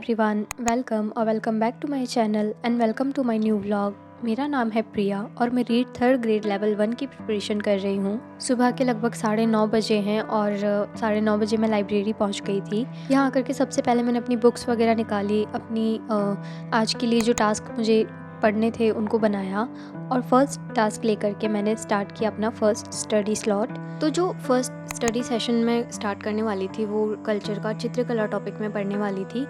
Everyone, welcome और welcome back to my channel and welcome to my new vlog. मेरा नाम है प्रिया और मैं रीड थर्ड ग्रेड लेवल 1 की प्रिपरेशन कर रही हूँ। सुबह के लगभग 9:30 बजे हैं और 9:30 बजे मैं लाइब्रेरी पहुँच गई थी। यहाँ आकर के सबसे पहले मैंने अपनी बुक्स वगैरह निकाली, अपनी आज के लिए जो टास्क मुझे पढ़ने थे उनको बनाया और फर्स्ट टास्क लेकर के मैंने स्टार्ट किया अपना फर्स्ट स्टडी स्लॉट। तो जो फर्स्ट स्टडी सेशन में स्टार्ट करने वाली थी वो कल्चर का चित्रकला टॉपिक में पढ़ने वाली थी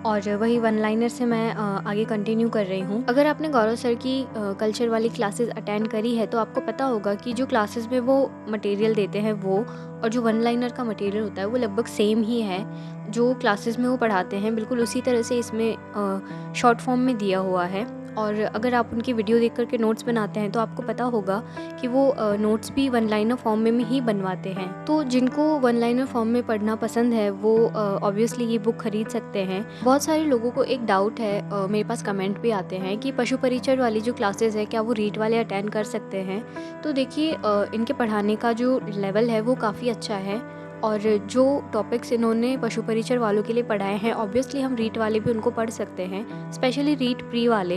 और वही वन लाइनर से मैं आगे कंटिन्यू कर रही हूँ। अगर आपने गौरव सर की कल्चर वाली क्लासेस अटेंड करी है तो आपको पता होगा कि जो क्लासेस में वो मटेरियल देते हैं वो और जो वन लाइनर का मटेरियल होता है वो लगभग सेम ही है। जो क्लासेस में वो पढ़ाते हैं बिल्कुल उसी तरह से इसमें शॉर्ट फॉर्म में दिया हुआ है। और अगर आप उनकी वीडियो देख कर के नोट्स बनाते हैं तो आपको पता होगा कि वो नोट्स भी वन लाइनर फॉर्म में ही बनवाते हैं। तो जिनको वन लाइनर फॉर्म में पढ़ना पसंद है वो ऑब्वियसली ये बुक खरीद सकते हैं। बहुत सारे लोगों को एक डाउट है, मेरे पास कमेंट भी आते हैं कि पशु परिचर वाली जो क्लासेस है क्या वो रीड वाले अटेंड कर सकते हैं। तो देखिए इनके पढ़ाने का जो लेवल है वो काफ़ी अच्छा है और जो टॉपिक्स इन्होंने पशु परिचर वालों के लिए पढ़ाए हैं ऑब्वियसली हम रीट वाले भी उनको पढ़ सकते हैं, स्पेशली रीट प्री वाले।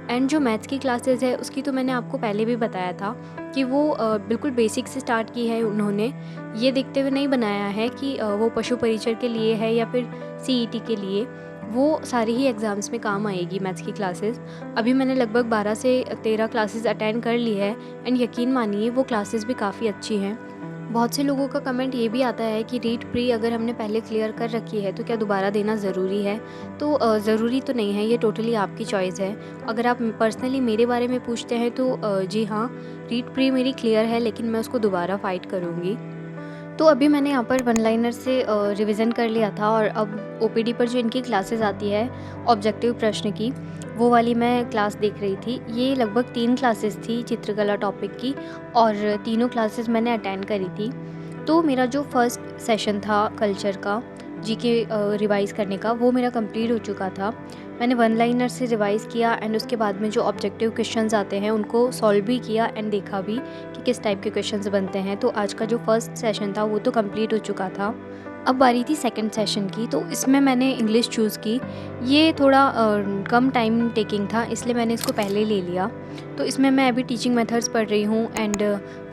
एंड जो मैथ्स की क्लासेस है उसकी तो मैंने आपको पहले भी बताया था कि वो बिल्कुल बेसिक से स्टार्ट की है। उन्होंने ये देखते हुए नहीं बनाया है कि वो पशु परिचर के लिए है या फिर सीईटी के लिए। वो सारी ही एग्ज़ाम्स में काम आएगी मैथ्स की क्लासेस। अभी मैंने लगभग 12 से 13 क्लासेस अटेंड कर ली है एंड यकीन मानिए वो क्लासेस भी काफ़ी अच्छी हैं। बहुत से लोगों का कमेंट ये भी आता है कि रीट प्री अगर हमने पहले क्लियर कर रखी है तो क्या दोबारा देना ज़रूरी है। तो ज़रूरी तो नहीं है, ये टोटली आपकी चॉइस है। अगर आप पर्सनली मेरे बारे में पूछते हैं तो जी हाँ, रीट प्री मेरी क्लियर है लेकिन मैं उसको दोबारा फ़ाइट करूँगी। तो अभी मैंने यहाँ पर वन लाइनर से रिवीजन कर लिया था और अब ओपीडी पर जो इनकी क्लासेस आती है ऑब्जेक्टिव प्रश्न की, वो वाली मैं क्लास देख रही थी। ये लगभग 3 क्लासेस थी चित्रकला टॉपिक की और तीनों क्लासेस मैंने अटेंड करी थी। तो मेरा जो फर्स्ट सेशन था कल्चर का जीके रिवाइज़ करने का वो मेरा कंप्लीट हो चुका था। मैंने वन लाइनर से रिवाइज़ किया एंड उसके बाद में जो ऑब्जेक्टिव क्वेश्चंस आते हैं उनको सॉल्व भी किया एंड देखा भी कि किस टाइप के क्वेश्चंस बनते हैं। तो आज का जो फर्स्ट सेशन था वो तो कंप्लीट हो चुका था। अब बारी थी सेकंड सेशन की, तो इसमें मैंने इंग्लिश चूज़ की। ये थोड़ा कम टाइम टेकिंग था इसलिए मैंने इसको पहले ले लिया। तो इसमें मैं अभी टीचिंग मेथड्स पढ़ रही हूँ एंड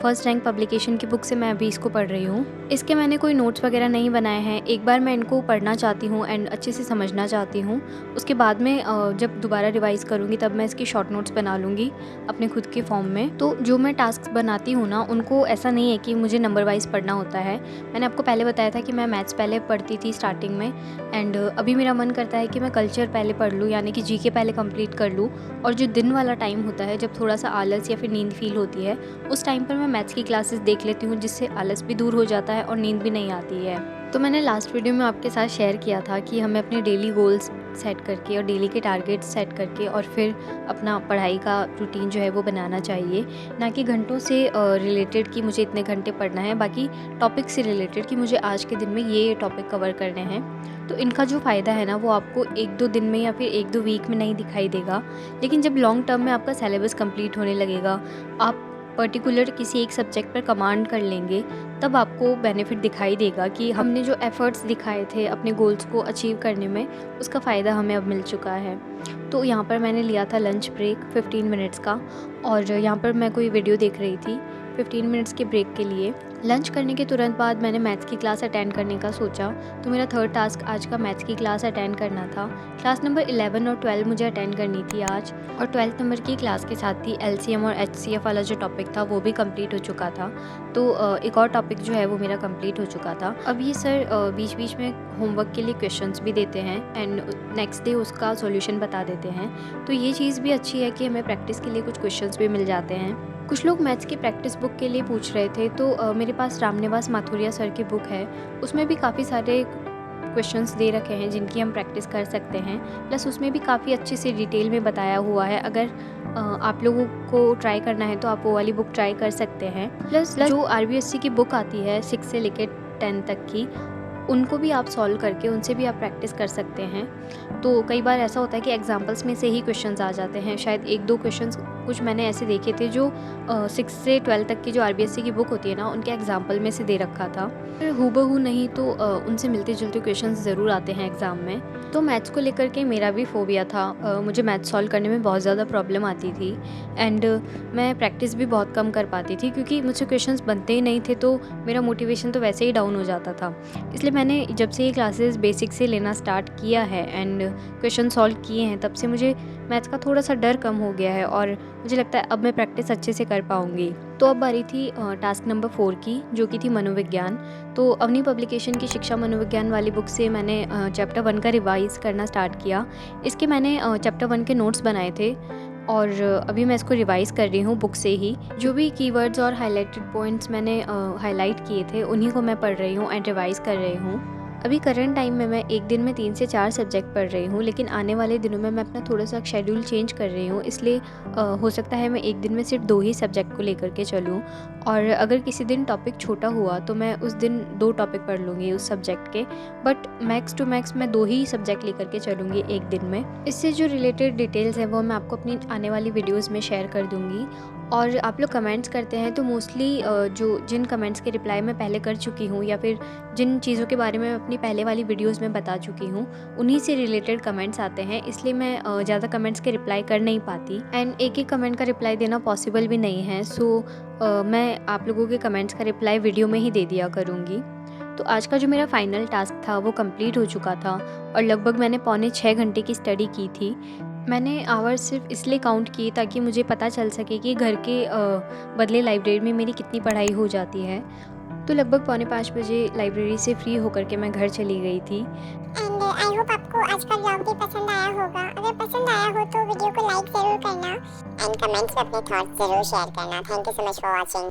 फर्स्ट रैंक पब्लिकेशन की बुक से मैं अभी इसको पढ़ रही हूँ। इसके मैंने कोई नोट्स वगैरह नहीं बनाए हैं, एक बार मैं इनको पढ़ना चाहती हूँ एंड अच्छे से समझना चाहती हूँ। उसके बाद में जब दोबारा रिवाइज़ करूँगी तब मैं इसकी शॉर्ट नोट्स बना लूँगी अपने खुद के फॉर्म में। तो जो मैं टास्क बनाती हूँ ना उनको ऐसा नहीं है कि मुझे नंबर वाइज पढ़ना होता है। मैंने आपको पहले बताया था कि मैं मैथ्स पहले पढ़ती थी स्टार्टिंग में एंड अभी मेरा मन करता है कि मैं कल्चर पहले पढ़ लूँ, यानी कि जीके पहले कंप्लीट कर लूँ। और जो दिन वाला टाइम होता है जब थोड़ा सा आलस या फिर नींद फील होती है उस टाइम पर मैं मैथ्स की क्लासेस देख लेती हूँ, जिससे आलस भी दूर हो जाता है और नींद भी नहीं आती है। तो मैंने लास्ट वीडियो में आपके साथ शेयर किया था कि हमें अपने डेली गोल्स सेट करके और डेली के टारगेट्स सेट करके और फिर अपना पढ़ाई का रूटीन जो है वो बनाना चाहिए, ना कि घंटों से रिलेटेड कि मुझे इतने घंटे पढ़ना है, बाकी टॉपिक से रिलेटेड कि मुझे आज के दिन में ये टॉपिक कवर करने हैं। तो इनका जो फ़ायदा है ना वो आपको 1-2 दिन में या फिर 1-2 वीक में नहीं दिखाई देगा, लेकिन जब लॉन्ग टर्म में आपका सिलेबस कंप्लीट होने लगेगा, आप पर्टिकुलर किसी एक सब्जेक्ट पर कमांड कर लेंगे, तब आपको बेनिफिट दिखाई देगा कि हमने जो एफ़र्ट्स दिखाए थे अपने गोल्स को अचीव करने में उसका फ़ायदा हमें अब मिल चुका है। तो यहाँ पर मैंने लिया था लंच ब्रेक 15 मिनट्स का और यहाँ पर मैं कोई वीडियो देख रही थी 15 मिनट्स के ब्रेक के लिए। लंच करने के तुरंत बाद मैंने मैथ्स की क्लास अटेंड करने का सोचा, तो मेरा थर्ड टास्क आज का मैथ्स की क्लास अटेंड करना था। क्लास नंबर 11 और 12 मुझे अटेंड करनी थी आज, और 12th नंबर की क्लास के साथ ही एलसीएम और एचसीएफ वाला जो टॉपिक था वो भी कंप्लीट हो चुका था। तो एक और टॉपिक जो है वो मेरा कंप्लीट हो चुका था। अब ये सर बीच बीच में होमवर्क के लिए क्वेश्चंस भी देते हैं एंड नेक्स्ट डे उसका सॉल्यूशन बता देते हैं। तो ये चीज़ भी अच्छी है कि हमें प्रैक्टिस के लिए कुछ क्वेश्चंस भी मिल जाते हैं। कुछ लोग मैथ्स की प्रैक्टिस बुक के लिए पूछ रहे थे, तो मेरे पास रामनिवास माथुरिया सर की बुक है, उसमें भी काफ़ी सारे क्वेश्चंस दे रखे हैं जिनकी हम प्रैक्टिस कर सकते हैं। प्लस उसमें भी काफ़ी अच्छे से डिटेल में बताया हुआ है। अगर आप लोगों को ट्राई करना है तो आप वो वाली बुक ट्राई कर सकते हैं। प्लस जो आरबीएससी की बुक आती है 6 से लेकर 10 तक की, उनको भी आप सॉल्व करके उनसे भी आप प्रैक्टिस कर सकते हैं। तो कई बार ऐसा होता है कि एग्जाम्पल्स में से ही क्वेश्चंस आ जाते हैं। शायद 1-2 क्वेश्चंस कुछ मैंने ऐसे देखे थे जो 6 से 12 तक की जो आरबीएससी की बुक होती है ना, उनके एग्जाम्पल में से दे रखा था। फिर हूबहू नहीं तो उनसे मिलते-जुलते क्वेश्चंस ज़रूर आते हैं एग्ज़ाम में। तो मैथ्स को लेकर के मेरा भी फ़ोबिया था। मुझे मैथ्स सॉल्व करने में बहुत ज़्यादा प्रॉब्लम आती थी एंड मैं प्रैक्टिस भी बहुत कम कर पाती थी, क्योंकि मुझसे क्वेश्चंस बनते ही नहीं थे, तो मेरा मोटिवेशन तो वैसे ही डाउन हो जाता था। इसलिए मैंने जब से ये क्लासेस बेसिक से लेना स्टार्ट किया है एंड क्वेश्चन सॉल्व किए हैं, तब से मुझे मैथ्स का थोड़ा सा डर कम हो गया है और मुझे लगता है अब मैं प्रैक्टिस अच्छे से कर पाऊँगी। तो अब बारी थी टास्क नंबर 4 की, जो कि थी मनोविज्ञान। तो अवनी पब्लिकेशन की शिक्षा मनोविज्ञान वाली बुक से मैंने चैप्टर 1 का रिवाइज़ करना स्टार्ट किया। इसके मैंने चैप्टर 1 के नोट्स बनाए थे और अभी मैं इसको रिवाइज़ कर रही हूँ बुक से ही। जो भी कीवर्ड्स और हाइलाइटेड पॉइंट्स मैंने हाइलाइट किए थे, उन्हीं को मैं पढ़ रही हूँ एंड रिवाइज़ कर रही हूँ। अभी करंट टाइम में मैं एक दिन में 3 से 4 सब्जेक्ट पढ़ रही हूँ, लेकिन आने वाले दिनों में मैं अपना थोड़ा-सा शेड्यूल चेंज कर रही हूँ, इसलिए हो सकता है मैं एक दिन में सिर्फ 2 ही सब्जेक्ट को लेकर के चलूँ और अगर किसी दिन टॉपिक छोटा हुआ तो मैं उस दिन 2 टॉपिक पढ़ लूँगी उस सब्जेक्ट के, बट मैक्स टू मैक्स मैं 2 ही सब्जेक्ट लेकर के चलूँगी एक दिन में। इससे जो रिलेटेड डिटेल्स हैं वो मैं आपको अपनी आने वाली वीडियोज़ में शेयर कर दूँगी। और आप लोग कमेंट्स करते हैं तो मोस्टली जो जिन कमेंट्स के रिप्लाई मैं पहले कर चुकी हूँ या फिर जिन चीज़ों के बारे में अपनी पहले वाली वीडियोज़ में बता चुकी हूँ, उन्हीं से रिलेटेड कमेंट्स आते हैं, इसलिए मैं ज़्यादा कमेंट्स के रिप्लाई कर नहीं पाती एंड एक-एक कमेंट का रिप्लाई देना पॉसिबल भी नहीं है। सो मैं आप लोगों के कमेंट्स का रिप्लाई वीडियो में ही दे दिया करूँगी। तो आज का जो मेरा फाइनल टास्क था वो कंप्लीट हो चुका था और लगभग मैंने पौने 6 घंटे की स्टडी की थी। मैंने आवर्स सिर्फ इसलिए काउंट किए ताकि मुझे पता चल सके कि घर के बदले लाइब्रेरी में मेरी कितनी पढ़ाई हो जाती है। तो लगभग पौने 5 बजे लाइब्रेरी से फ्री होकर के मैं घर चली गई थी। एंड आई होप आपको आज का व्लॉग भी पसंद आया होगा। अगर पसंद आया हो तो वीडियो को लाइक ज़रूर करना एंड कमेंट्स में अपने थॉट्स ज़रूर शेयर करना। Thank you so much for watching.